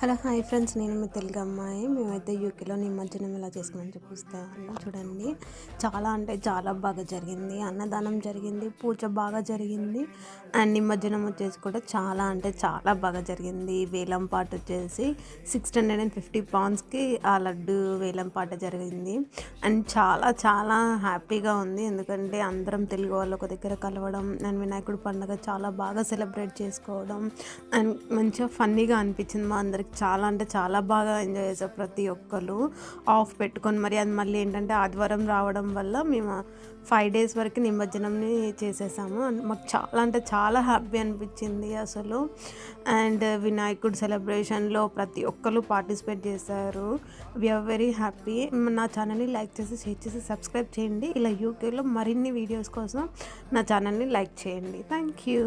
Hello hi friends, నేను మీ తెలుగు అమ్మాయి. మేమైతే యూకేలో నిమజ్జనం ఎలా చేసుకున్నామని చూపిస్తాను. చూడండి, చాలా అంటే చాలా బాగా జరిగింది. అన్నదానం జరిగింది, పూజ బాగా జరిగింది. అండ్ నిమజ్జనం వచ్చేసి కూడా చాలా అంటే చాలా బాగా జరిగింది. వేలం పాట వచ్చేసి 650 పౌండ్స్కి ఆ లడ్డు వేలం పాట జరిగింది. అండ్ చాలా చాలా హ్యాపీగా ఉంది, ఎందుకంటే అందరం తెలుగు వాళ్ళు ఒక దగ్గర కలవడం అండ్ వినాయకుడి పండుగ చాలా బాగా సెలబ్రేట్ చేసుకోవడం అండ్ మంచిగా ఫన్నీగా అనిపించింది. మా అందరికి చాలా అంటే చాలా బాగా ఎంజాయ్ చేసాం ప్రతి ఒక్కరు. ఆఫ్ పెట్టుకొని మరి అది మళ్ళీ ఏంటంటే ఆదివారం రావడం వల్ల మేము 5 days వరకు నిమజ్జనంని చేసేసాము. మాకు చాలా అంటే చాలా హ్యాపీ అనిపించింది అసలు. అండ్ వినాయకుడు సెలబ్రేషన్లో ప్రతి ఒక్కరు పార్టిసిపేట్ చేశారు. We're very happy. నా ఛానల్ని లైక్ చేసి షేర్ చేసి సబ్స్క్రైబ్ చేయండి. ఇలా యూకేలో మరిన్ని వీడియోస్ కోసం నా ఛానల్ని లైక్ చేయండి. Thank you.